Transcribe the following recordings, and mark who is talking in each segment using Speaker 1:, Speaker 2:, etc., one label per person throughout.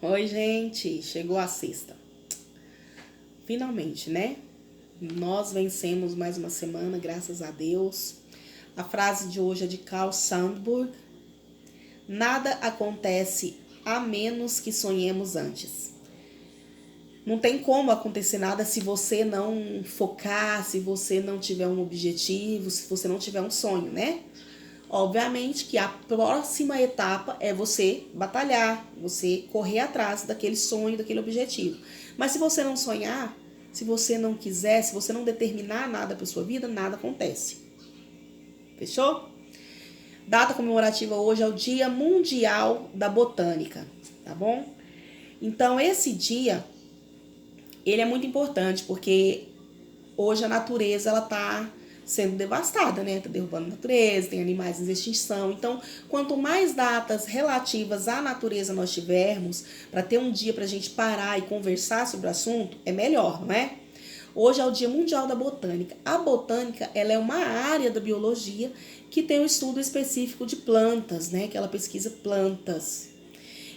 Speaker 1: Oi, gente, chegou a sexta. Finalmente, né? Nós vencemos mais uma semana, graças a Deus. A frase de hoje é de Carl Sandburg. Nada acontece a menos que sonhemos antes. Não tem como acontecer nada se você não focar, se você não tiver um objetivo, se você não tiver um sonho, né? Obviamente que a próxima etapa é você batalhar, você correr atrás daquele sonho, daquele objetivo. Mas se você não sonhar, se você não quiser, se você não determinar nada para sua vida, nada acontece. Fechou? Data comemorativa hoje é o Dia Mundial da Botânica, tá bom? Então esse dia, ele é muito importante porque hoje a natureza ela tá sendo devastada, né? Tá derrubando a natureza, tem animais em extinção. Então, quanto mais datas relativas à natureza nós tivermos, para ter um dia pra gente parar e conversar sobre o assunto, é melhor, não é? Hoje é o Dia Mundial da Botânica. A botânica, ela é uma área da biologia que tem um estudo específico de plantas, né? Que ela pesquisa plantas.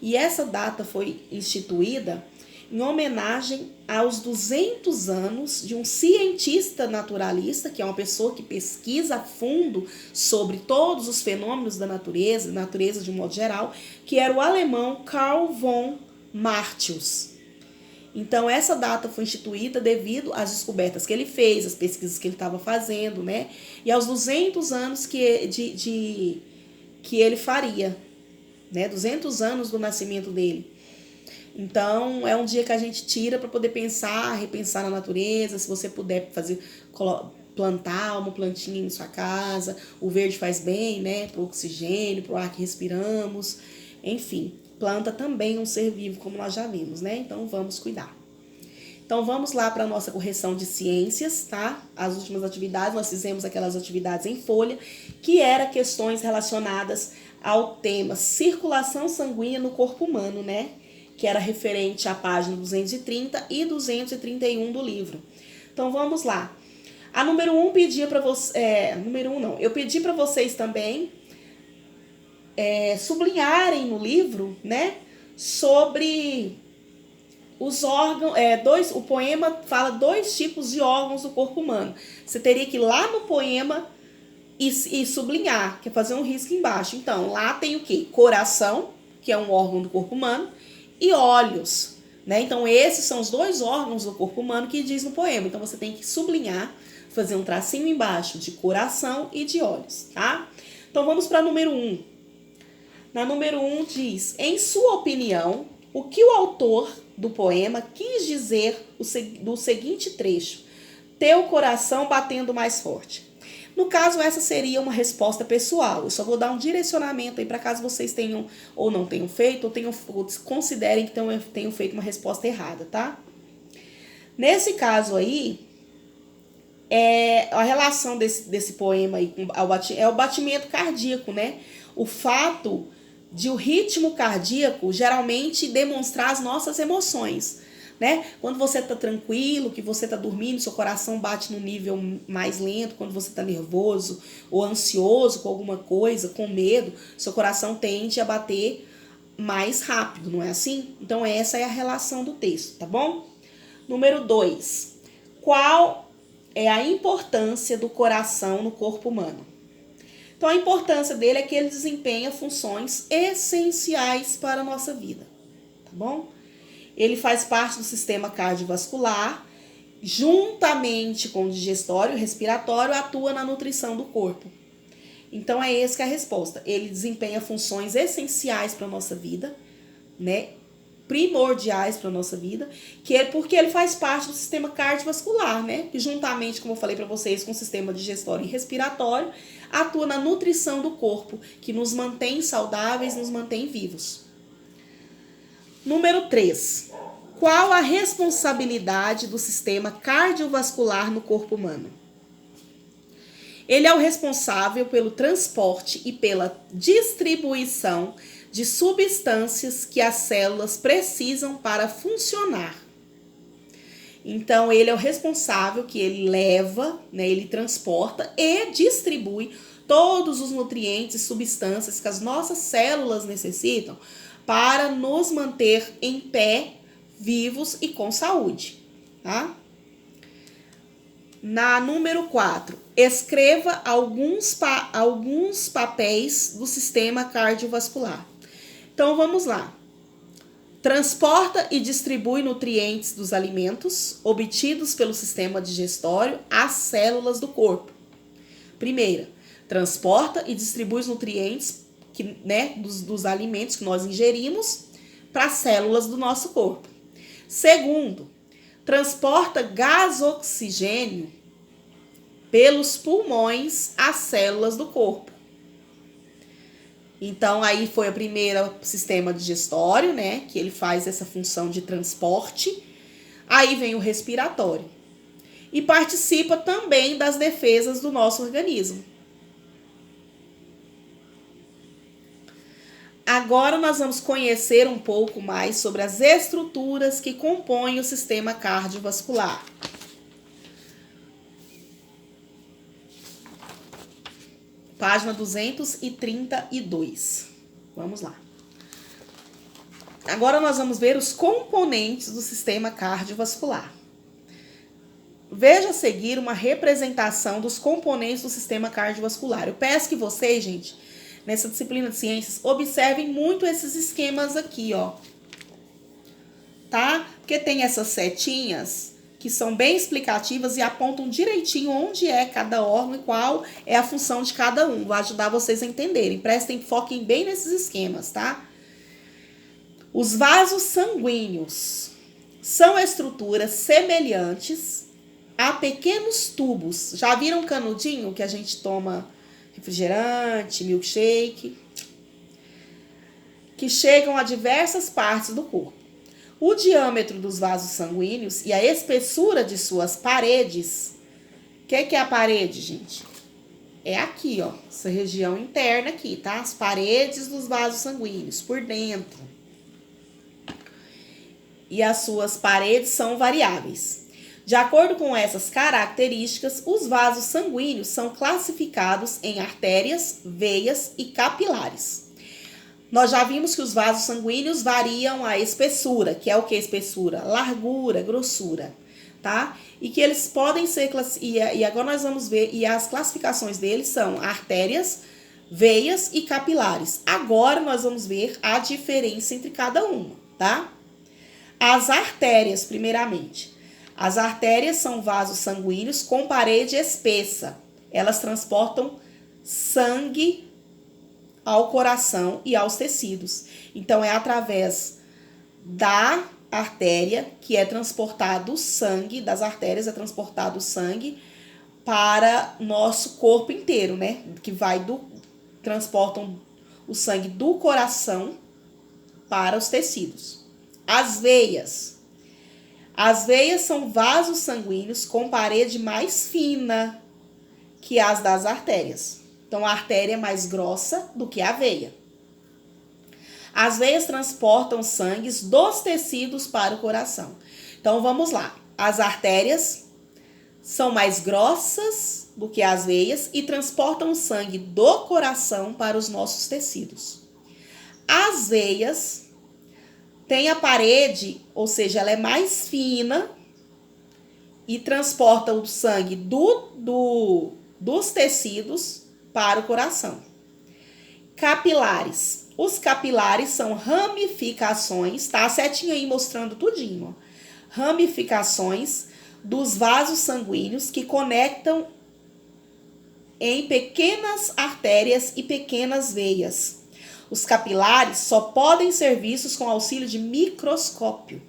Speaker 1: E essa data foi instituída em homenagem aos 200 anos de um cientista naturalista, que é uma pessoa que pesquisa a fundo sobre todos os fenômenos da natureza de um modo geral, que era o alemão Carl von Martius. Então, essa data foi instituída devido às descobertas que ele fez, às pesquisas que ele estava fazendo, né? E aos 200 anos que ele faria, né? 200 anos do nascimento dele. Então, é um dia que a gente tira para poder pensar, repensar na natureza. Se você puder plantar uma plantinha em sua casa, o verde faz bem, né? Para o oxigênio, para o ar que respiramos. Enfim, planta também é um ser vivo, como nós já vimos, né? Então, vamos cuidar. Então, vamos lá para a nossa correção de ciências, tá? As últimas atividades, nós fizemos aquelas atividades em folha, que eram questões relacionadas ao tema circulação sanguínea no corpo humano, né? Que era referente à página 230 e 231 do livro. Então, vamos lá. A número 1 pedia para vocês... número 1 não. Eu pedi para vocês também sublinharem no livro, né? Sobre os órgãos... o poema fala 2 tipos de órgãos do corpo humano. Você teria que ir lá no poema e sublinhar, que é fazer um risco embaixo. Então, lá tem o quê? Coração, que é um órgão do corpo humano, e olhos, né? Então, esses são os 2 órgãos do corpo humano que diz no poema. Então, você tem que sublinhar, fazer um tracinho embaixo de coração e de olhos, tá? Então, vamos para a número 1. Na número 1 diz, em sua opinião, o que o autor do poema quis dizer do seguinte trecho: teu coração batendo mais forte. No caso, essa seria uma resposta pessoal. Eu só vou dar um direcionamento aí para caso vocês tenham ou não tenham feito, ou considerem que tenham feito uma resposta errada, tá? Nesse caso aí, a relação desse poema aí é o batimento cardíaco, né? O fato de o ritmo cardíaco geralmente demonstrar as nossas emoções, né? Quando você tá tranquilo, que você tá dormindo, seu coração bate num nível mais lento. Quando você tá nervoso ou ansioso com alguma coisa, com medo, seu coração tende a bater mais rápido, não é assim? Então essa é a relação do texto, tá bom? Número 2. Qual é a importância do coração no corpo humano? Então a importância dele é que ele desempenha funções essenciais para a nossa vida, tá bom? Ele faz parte do sistema cardiovascular, juntamente com o digestório e respiratório, atua na nutrição do corpo. Então, é essa que é a resposta. Ele desempenha funções essenciais para a nossa vida, né? Primordiais para a nossa vida, porque ele faz parte do sistema cardiovascular, né? E juntamente, como eu falei para vocês, com o sistema digestório e respiratório, atua na nutrição do corpo, que nos mantém saudáveis, nos mantém vivos. Número 3. Qual a responsabilidade do sistema cardiovascular no corpo humano? Ele é o responsável pelo transporte e pela distribuição de substâncias que as células precisam para funcionar. Então, ele é o responsável que ele leva, né, ele transporta e distribui todos os nutrientes e substâncias que as nossas células necessitam para nos manter em pé, vivos e com saúde, tá? Na número 4, escreva alguns papéis do sistema cardiovascular. Então, vamos lá. Transporta e distribui nutrientes dos alimentos obtidos pelo sistema digestório às células do corpo. Primeira, transporta e distribui os nutrientes dos alimentos que nós ingerimos para as células do nosso corpo. Segundo, transporta gás oxigênio pelos pulmões às células do corpo. Então, aí foi o primeiro sistema digestório, né? Que ele faz essa função de transporte. Aí vem o respiratório. E participa também das defesas do nosso organismo. Agora nós vamos conhecer um pouco mais sobre as estruturas que compõem o sistema cardiovascular. Página 232. Vamos lá. Agora nós vamos ver os componentes do sistema cardiovascular. Veja a seguir uma representação dos componentes do sistema cardiovascular. Eu peço que vocês, gente, nessa disciplina de ciências, observem muito esses esquemas aqui, ó. Tá? Porque tem essas setinhas que são bem explicativas e apontam direitinho onde é cada órgão e qual é a função de cada um. Vai ajudar vocês a entenderem. Prestem, foquem bem nesses esquemas, tá? Os vasos sanguíneos são estruturas semelhantes a pequenos tubos. Já viram canudinho que a gente toma refrigerante, milkshake? Que chegam a diversas partes do corpo. O diâmetro dos vasos sanguíneos e a espessura de suas paredes. O que é a parede, gente? É aqui, ó. Essa região interna aqui, tá? As paredes dos vasos sanguíneos, por dentro. E as suas paredes são variáveis. De acordo com essas características, os vasos sanguíneos são classificados em artérias, veias e capilares. Nós já vimos que os vasos sanguíneos variam a espessura, que é o que espessura? Largura, grossura, tá? E que eles podem ser, e agora nós vamos ver, e as classificações deles são artérias, veias e capilares. Agora nós vamos ver a diferença entre cada uma, tá? As artérias, primeiramente. As artérias são vasos sanguíneos com parede espessa. Elas transportam sangue ao coração e aos tecidos. Então, é através da artéria que é transportado o sangue, das artérias é transportado o sangue para nosso corpo inteiro, né? Que transportam o sangue do coração para os tecidos. As veias. As veias são vasos sanguíneos com parede mais fina que as das artérias. Então, a artéria é mais grossa do que a veia. As veias transportam sangue dos tecidos para o coração. Então, vamos lá. As artérias são mais grossas do que as veias e transportam o sangue do coração para os nossos tecidos. As veias têm a parede, ou seja, ela é mais fina e transporta o sangue dos tecidos para o coração. Capilares. Os capilares são ramificações, tá? A setinha aí mostrando tudinho, ó. Ramificações dos vasos sanguíneos que conectam em pequenas artérias e pequenas veias. Os capilares só podem ser vistos com auxílio de microscópio.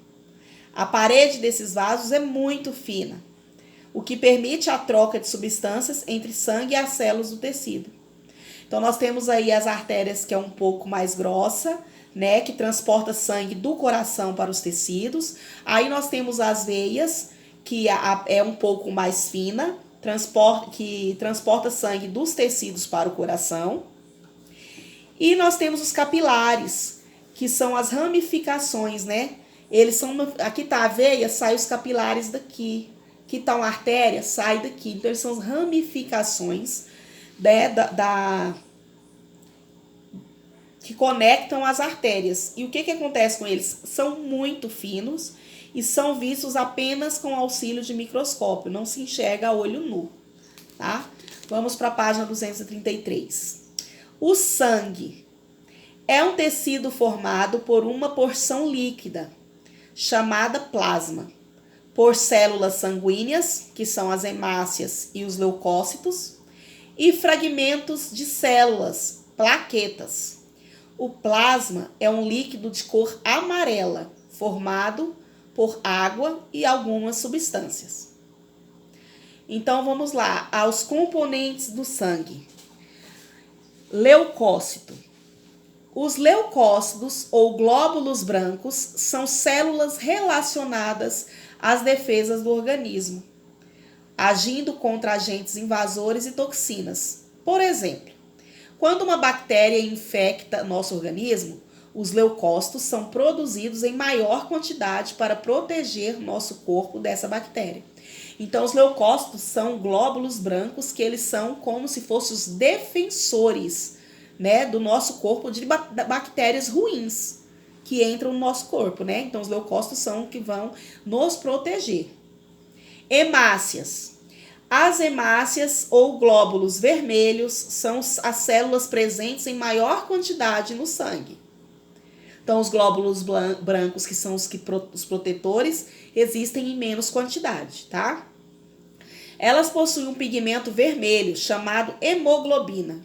Speaker 1: A parede desses vasos é muito fina, o que permite a troca de substâncias entre sangue e as células do tecido. Então, nós temos aí as artérias, que é um pouco mais grossa, né, que transporta sangue do coração para os tecidos. Aí nós temos as veias, que é um pouco mais fina, que transporta sangue dos tecidos para o coração. E nós temos os capilares, que são as ramificações, né? Eles são, aqui tá a veia, sai os capilares daqui. Aqui tá uma artéria, sai daqui. Então, eles são as ramificações, né, que conectam as artérias. E o que acontece com eles? São muito finos e são vistos apenas com auxílio de microscópio, não se enxerga a olho nu, tá? Vamos para a página 233. O sangue é um tecido formado por uma porção líquida, chamada plasma, por células sanguíneas, que são as hemácias e os leucócitos, e fragmentos de células, plaquetas. O plasma é um líquido de cor amarela, formado por água e algumas substâncias. Então vamos lá, aos componentes do sangue. Leucócito. Os leucócitos ou glóbulos brancos são células relacionadas às defesas do organismo, agindo contra agentes invasores e toxinas. Por exemplo, quando uma bactéria infecta nosso organismo, os leucócitos são produzidos em maior quantidade para proteger nosso corpo dessa bactéria. Então, os leucócitos são glóbulos brancos que eles são como se fossem os defensores, né, do nosso corpo de bactérias ruins que entram no nosso corpo, né? Então, os leucócitos são que vão nos proteger. Hemácias. As hemácias ou glóbulos vermelhos são as células presentes em maior quantidade no sangue. Então, os glóbulos brancos, que são os protetores, existem em menos quantidade, tá? Elas possuem um pigmento vermelho chamado hemoglobina,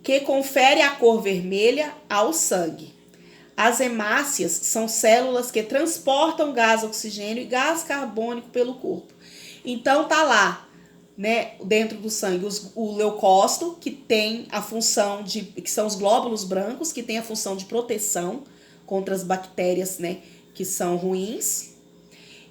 Speaker 1: que confere a cor vermelha ao sangue. As hemácias são células que transportam gás oxigênio e gás carbônico pelo corpo. Então tá lá, né, dentro do sangue, o leucócito, que tem a função que são os glóbulos brancos, que tem a função de proteção contra as bactérias, né, que são ruins.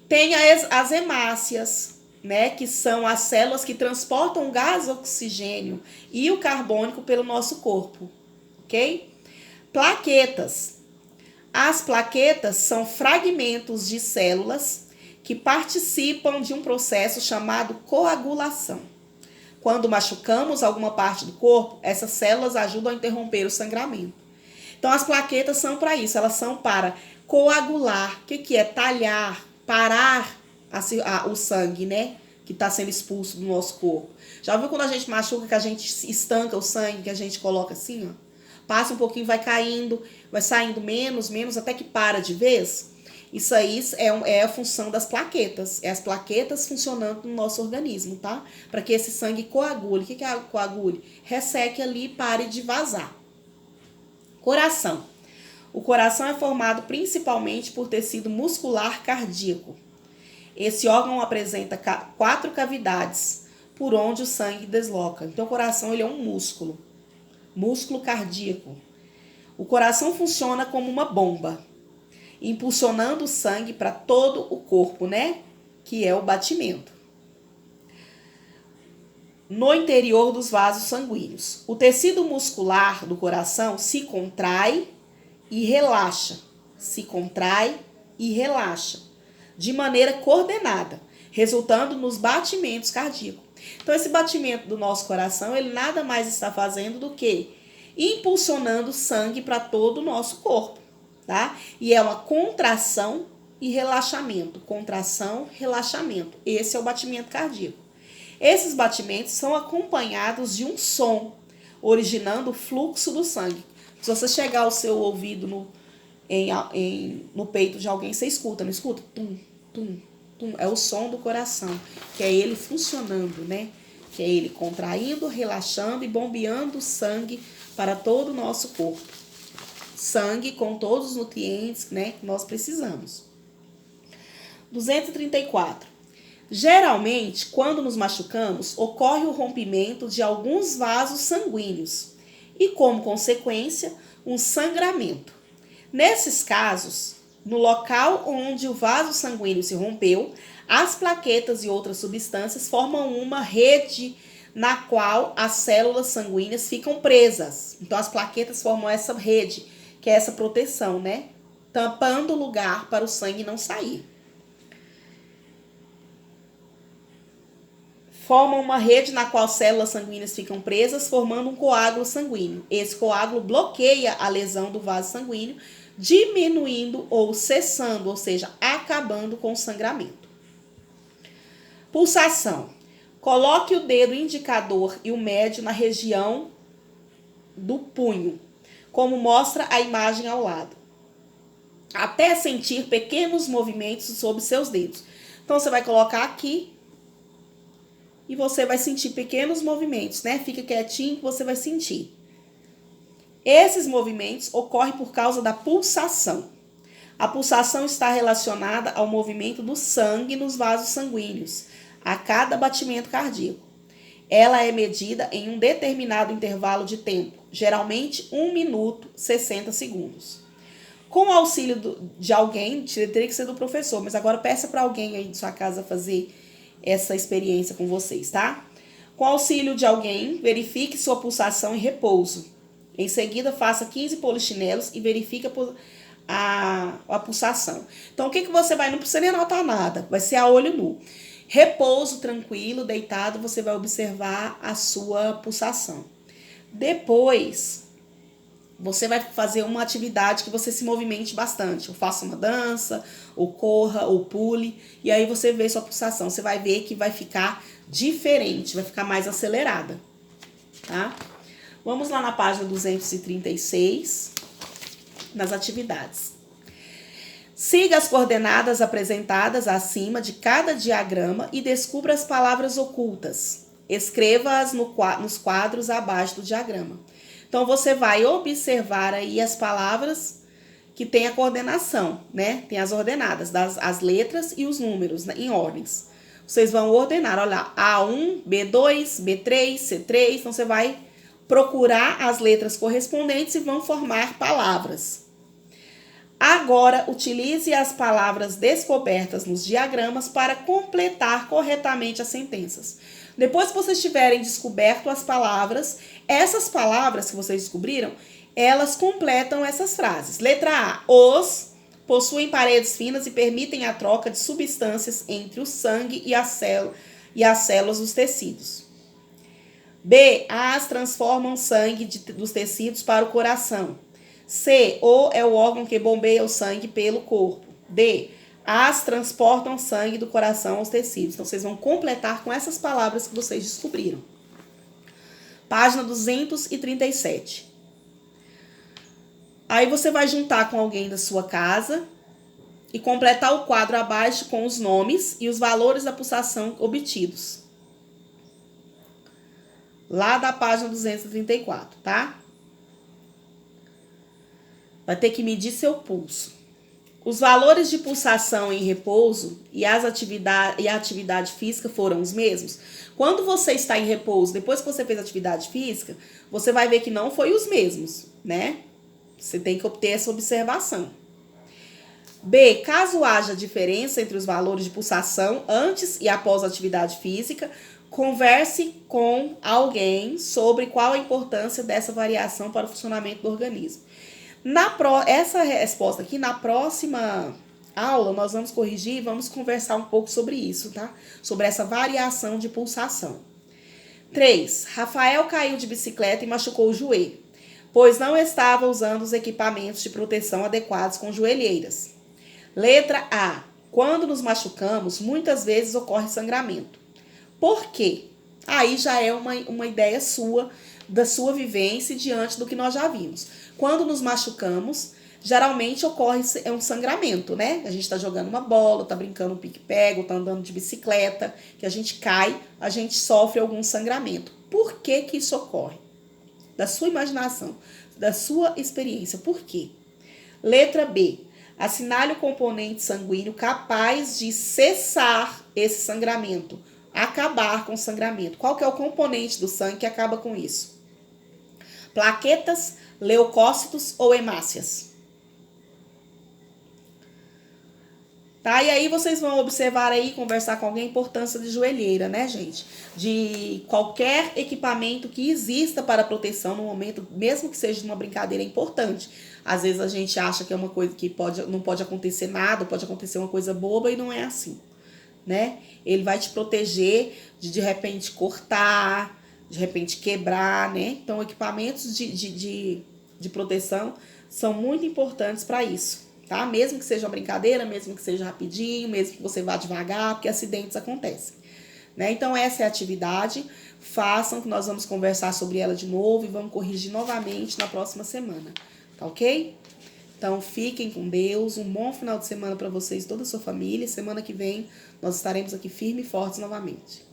Speaker 1: Tem as hemácias, né, que são as células que transportam o gás oxigênio e o carbônico pelo nosso corpo, ok? Plaquetas. As plaquetas são fragmentos de células que participam de um processo chamado coagulação. Quando machucamos alguma parte do corpo, essas células ajudam a interromper o sangramento. Então, as plaquetas são para isso, elas são para coagular. O que é? Talhar, parar o sangue, né? Que está sendo expulso do nosso corpo. Já viu quando a gente machuca, que a gente estanca o sangue, que a gente coloca assim, ó? Passa um pouquinho, vai caindo, vai saindo menos, até que para de vez. Isso aí é a função das plaquetas. É as plaquetas funcionando no nosso organismo, tá? Para que esse sangue coagule. O que é coagule? Resseque ali e pare de vazar. Coração. O coração é formado principalmente por tecido muscular cardíaco. Esse órgão apresenta 4 cavidades por onde o sangue desloca. Então, o coração ele é um músculo cardíaco. O coração funciona como uma bomba, impulsionando o sangue para todo o corpo, né? Que é o batimento. No interior dos vasos sanguíneos, o tecido muscular do coração se contrai e relaxa. De maneira coordenada, resultando nos batimentos cardíacos. Então, esse batimento do nosso coração, ele nada mais está fazendo do que impulsionando sangue para todo o nosso corpo, tá? E é uma contração e relaxamento. Contração, relaxamento. Esse é o batimento cardíaco. Esses batimentos são acompanhados de um som, originando o fluxo do sangue. Se você chegar o seu ouvido no peito de alguém, você escuta, não escuta? Tum, tum, tum. É o som do coração, que é ele funcionando, né? Que é ele contraindo, relaxando e bombeando sangue para todo o nosso corpo. Sangue com todos os nutrientes, né, que nós precisamos. 234. Geralmente, quando nos machucamos, ocorre o rompimento de alguns vasos sanguíneos e, como consequência, um sangramento. Nesses casos, no local onde o vaso sanguíneo se rompeu, as plaquetas e outras substâncias formam uma rede na qual as células sanguíneas ficam presas. Então, as plaquetas formam essa rede, que é essa proteção, né? Tampando o lugar para o sangue não sair. formam uma rede na qual células sanguíneas ficam presas, formando um coágulo sanguíneo. Esse coágulo bloqueia a lesão do vaso sanguíneo, diminuindo ou cessando, ou seja, acabando com o sangramento. Pulsação. Coloque o dedo indicador e o médio na região do punho, como mostra a imagem ao lado, até sentir pequenos movimentos sob seus dedos. Então, você vai colocar aqui e você vai sentir pequenos movimentos, né? Fica quietinho que você vai sentir. Esses movimentos ocorrem por causa da pulsação. A pulsação está relacionada ao movimento do sangue nos vasos sanguíneos, a cada batimento cardíaco. Ela é medida em um determinado intervalo de tempo, geralmente 1 minuto, 60 segundos. Com o auxílio de alguém, teria que ser do professor, mas agora peça para alguém aí de sua casa fazer essa experiência com vocês, tá? Com o auxílio de alguém, verifique sua pulsação em repouso. Em seguida, faça 15 polichinelos e verifique a pulsação. Então, o que você vai... Não precisa nem anotar nada, vai ser a olho nu. Repouso, tranquilo, deitado, você vai observar a sua pulsação. Depois, você vai fazer uma atividade que você se movimente bastante. Ou faça uma dança, ou corra, ou pule. E aí você vê sua pulsação. Você vai ver que vai ficar diferente, vai ficar mais acelerada. Tá? Vamos lá na página 236, nas atividades. Siga as coordenadas apresentadas acima de cada diagrama e descubra as palavras ocultas. Escreva-as nos quadros abaixo do diagrama. Então, você vai observar aí as palavras que tem a coordenação, né? Tem as ordenadas, as letras e os números, né? Em ordens. Vocês vão ordenar, olha lá, A1, B2, B3, C3. Então, você vai procurar as letras correspondentes e vão formar palavras. Agora, utilize as palavras descobertas nos diagramas para completar corretamente as sentenças. Depois que vocês tiverem descoberto as palavras, essas palavras que vocês descobriram, elas completam essas frases. Letra A. Os possuem paredes finas e permitem a troca de substâncias entre o sangue e as células dos tecidos. B. As transformam sangue dos tecidos para o coração. C. O é o órgão que bombeia o sangue pelo corpo. D. As transportam sangue do coração aos tecidos. Então, vocês vão completar com essas palavras que vocês descobriram. Página 237. Aí você vai juntar com alguém da sua casa e completar o quadro abaixo com os nomes e os valores da pulsação obtidos. Lá da página 234, tá? Vai ter que medir seu pulso. Os valores de pulsação em repouso e a atividade física foram os mesmos? Quando você está em repouso, depois que você fez atividade física, você vai ver que não foi os mesmos, né? Você tem que obter essa observação. B. Caso haja diferença entre os valores de pulsação antes e após a atividade física, converse com alguém sobre qual a importância dessa variação para o funcionamento do organismo. Essa resposta aqui, na próxima aula, nós vamos corrigir e vamos conversar um pouco sobre isso, tá? Sobre essa variação de pulsação. 3. Rafael caiu de bicicleta e machucou o joelho, pois não estava usando os equipamentos de proteção adequados com joelheiras. Letra A. Quando nos machucamos, muitas vezes ocorre sangramento. Por quê? Aí já é uma ideia sua, da sua vivência diante do que nós já vimos. Quando nos machucamos, geralmente ocorre um sangramento, né? A gente está jogando uma bola, está brincando um pique-pega, está andando de bicicleta, que a gente cai, a gente sofre algum sangramento. Por que que isso ocorre? Da sua imaginação, da sua experiência. Por quê? Letra B. Assinale o componente sanguíneo capaz de cessar esse sangramento, acabar com o sangramento. Qual que é o componente do sangue que acaba com isso? Plaquetas, leucócitos ou hemácias? Tá? E aí vocês vão observar aí, conversar com alguém, a importância de joelheira, né, gente? De qualquer equipamento que exista para proteção no momento, mesmo que seja uma brincadeira, é importante. Às vezes a gente acha que é uma coisa que não pode acontecer nada, pode acontecer uma coisa boba e não é assim, né? Ele vai te proteger de repente cortar, de repente quebrar, né? Então, equipamentos de proteção são muito importantes para isso, tá? Mesmo que seja uma brincadeira, mesmo que seja rapidinho, mesmo que você vá devagar, porque acidentes acontecem, né? Então, essa é a atividade. Façam, que nós vamos conversar sobre ela de novo e vamos corrigir novamente na próxima semana, tá ok? Então, fiquem com Deus. Um bom final de semana para vocês e toda a sua família. Semana que vem, nós estaremos aqui firmes e fortes novamente.